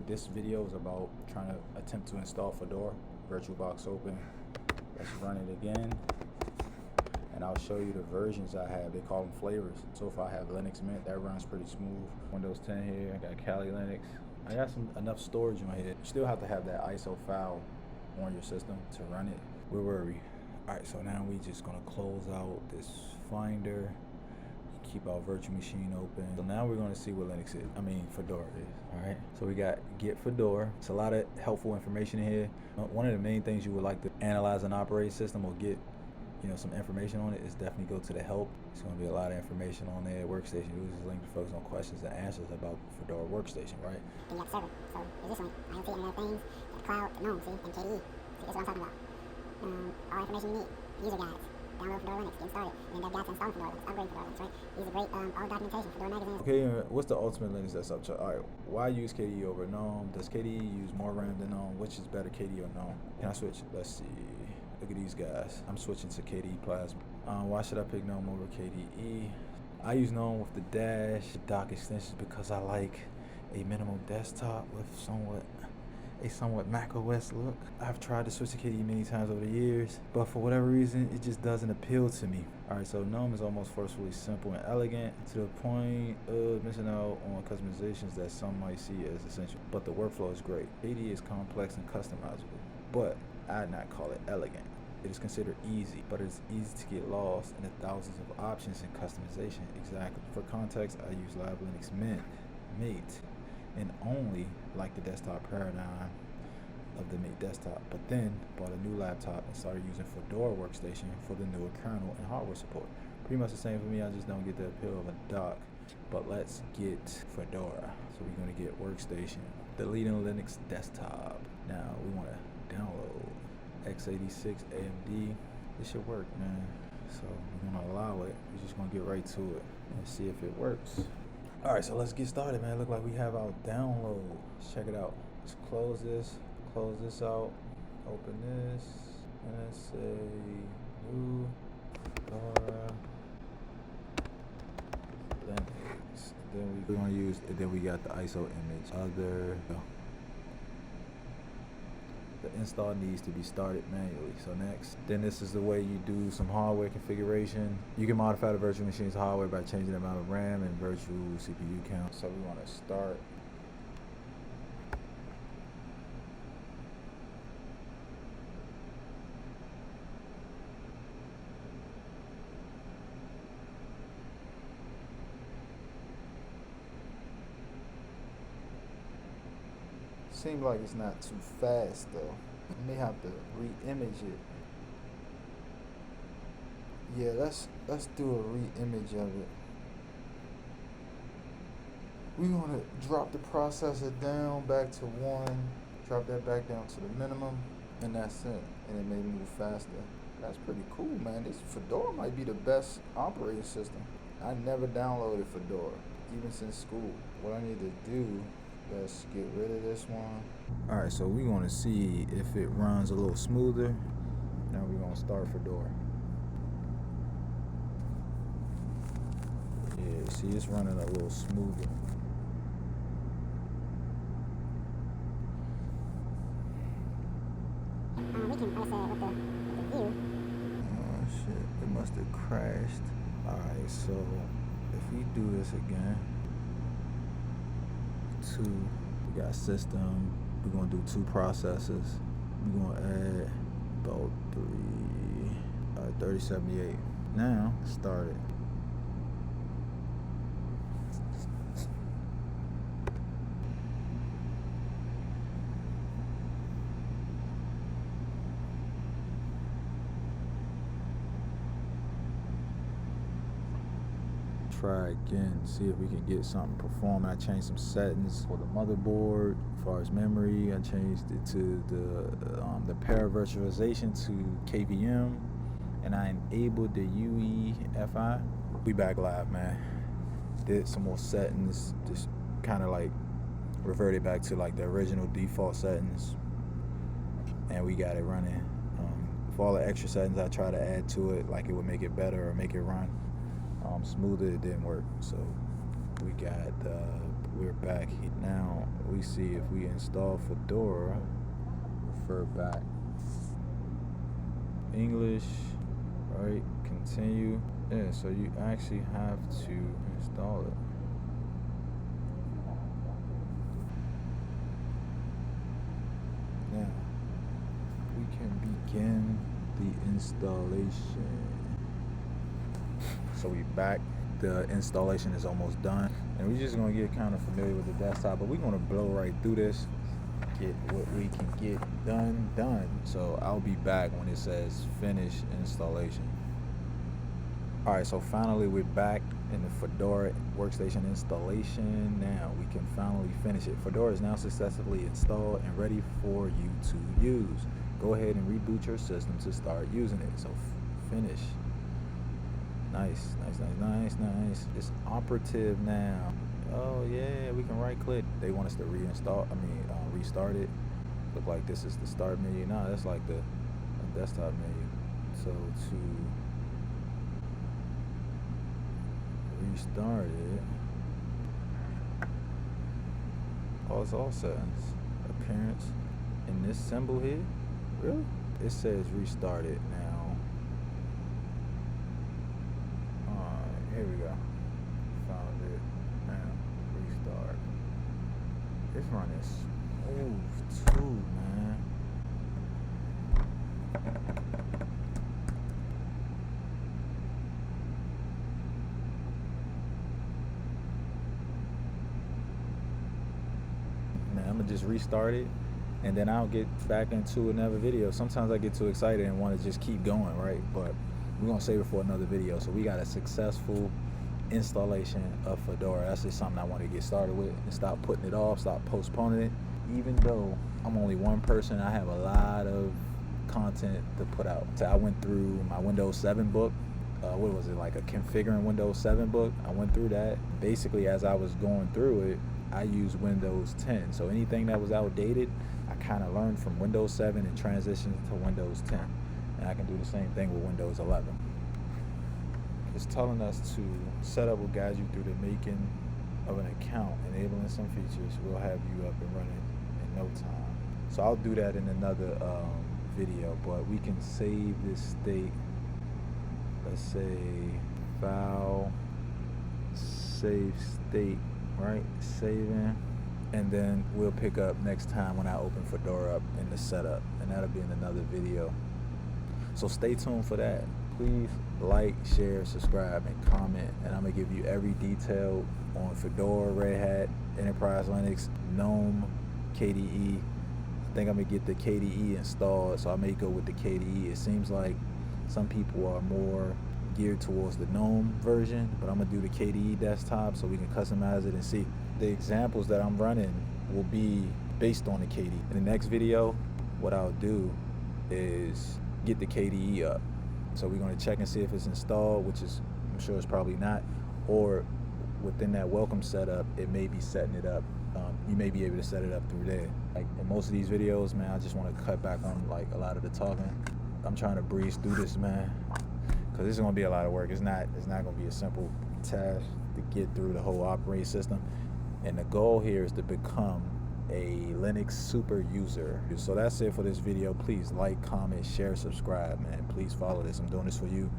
This video is about trying to attempt to install Fedora. VirtualBox open. Let's run it again. And I'll show you the versions I have. They call them flavors. So far I have Linux Mint, that runs pretty smooth. Windows 10 here, I got Kali Linux. I got enough storage on here. You still have to have that ISO file on your system to run it. Where were we? All right, so now we just gonna close out this Finder. Keep our virtual machine open. So now we're gonna see what Fedora is, all right? So we got Get Fedora. It's a lot of helpful information in here. One of the main things you would like to analyze an operating system or get some information on it is definitely go to the help. It's going to be a lot of information on there. Workstation uses link to focus on questions and answers about Fedora Workstation, right? Then you got the server. So there's this link, IoT, Internet of Things, the cloud, the GNOME, see, and KDE. See, that's what I'm talking about. All information you need. User guides. Download Fedora Linux, get started. And then dev guides to install Fedora Linux, upgrade Fedora Linux, right? These are great, all documentation, Fedora magazines. Okay, what's the ultimate Linux desktop? All right, why use KDE over GNOME? Does KDE use more RAM than GNOME? Which is better, KDE or GNOME? Can I switch? Let's see. Look at these guys. I'm switching to KDE Plasma. Why should I pick GNOME over KDE? I use GNOME with the dash, dock extensions, because I like a minimal desktop with a somewhat Mac OS look. I've tried to switch to KDE many times over the years, but for whatever reason, it just doesn't appeal to me. All right, so GNOME is almost forcefully simple and elegant to the point of missing out on customizations that some might see as essential, but the workflow is great. KDE is complex and customizable, but I'd not call it elegant. It is considered easy, but it's easy to get lost in the thousands of options and customization. Exactly. For context, I use Live Linux Mint, and only like the desktop paradigm of the Mint desktop, but then bought a new laptop and started using Fedora Workstation for the newer kernel and hardware support. Pretty much the same for me, I just don't get the appeal of a dock. But let's get Fedora. So we're gonna get Workstation, the leading Linux desktop. Now we wanna download x86 AMD. This should work, man. So we're gonna allow it. We're just gonna get right to it and see if it works. All right, so let's get started, man. Look like we have our download. Let's check it out. Let's close this out, open this, and let's say new Fedora Linux. Then we're gonna use, and then we got the ISO image. The install needs to be started manually. So next, then this is the way you do some hardware configuration. You can modify the virtual machine's hardware by changing the amount of RAM and virtual CPU count. So we want to start. Seems like it's not too fast though. I may have to re-image it. Yeah, let's do a re-image of it. We're gonna drop the processor down back to 1, drop that back down to the minimum, and that's it. And it may move faster. That's pretty cool, man. This Fedora might be the best operating system. I never downloaded Fedora, even since school. What I need to do, let's get rid of this one. All right, so we're gonna see if it runs a little smoother. Now we're gonna start Fedora. Yeah, see, it's running a little smoother. We can press with the view. Oh shit, it must have crashed. All right, so if we do this again, we got system, we're gonna do 2 processes. We're gonna add about 3078. Now start it. Try again, see if we can get something performing. I changed some settings for the motherboard. As far as memory, I changed it to the para virtualization to KVM, and I enabled the UEFI. We back live, man. Did some more settings, just kind of like reverted back to like the original default settings, and we got it running. For all the extra settings I try to add to it, like it would make it better or make it run smoother, it didn't work. So we got we're back. Now we see if we install Fedora, refer back. English, right? Continue. Yeah, so you actually have to install it. Now we can begin the installation. So we back. The installation is almost done, and we're just gonna get kind of familiar with the desktop, but we're gonna blow right through this, get what we can get done. So I'll be back when it says finish installation. All right, so finally we're back in the Fedora workstation installation. Now we can finally finish it. Fedora is now successfully installed and ready for you to use. Go ahead and reboot your system to start using it. So finish. Nice. It's operative now. Oh yeah, we can right click. They want us to restart it. Look like this is the start menu. No, that's like the desktop menu. So to restart it, oh, it's all settings. Appearance. And this symbol here, really? It says restart it now. Here we go. Found it. Now restart. It's running smooth too, man. Now I'm gonna just restart it, and then I'll get back into another video. Sometimes I get too excited and want to just keep going, right? But we're gonna save it for another video. So we got a successful installation of Fedora. That's just something I want to get started with and stop putting it off, stop postponing it. Even though I'm only one person, I have a lot of content to put out. So I went through my Windows 7 book. What was it, like a configuring Windows 7 book? I went through that. Basically, as I was going through it, I used Windows 10. So anything that was outdated, I kind of learned from Windows 7 and transitioned to Windows 10. And I can do the same thing with Windows 11. It's telling us to set up will guide you through the making of an account, enabling some features. We'll have you up and running in no time. So I'll do that in another video, but we can save this state. Let's say file, save state, right? Saving. And then we'll pick up next time when I open Fedora up in the setup, and that'll be in another video. So stay tuned for that. Please like, share, subscribe, and comment. And I'm gonna give you every detail on Fedora, Red Hat, Enterprise Linux, GNOME, KDE. I think I'm gonna get the KDE installed, so I may go with the KDE. It seems like some people are more geared towards the GNOME version, but I'm gonna do the KDE desktop so we can customize it and see. The examples that I'm running will be based on the KDE. In the next video, what I'll do is get the KDE up. So we're going to check and see if it's installed, which is, I'm sure it's probably not, or within that welcome setup, it may be setting it up. You may be able to set it up through there. Like in most of these videos, man, I just want to cut back on like a lot of the talking. I'm trying to breeze through this, man, because this is going to be a lot of work. It's not going to be a simple task to get through the whole operating system. And the goal here is to become a Linux super user. So that's it for this video. Please like, comment, share, subscribe, man. Please follow this. I'm doing this for you.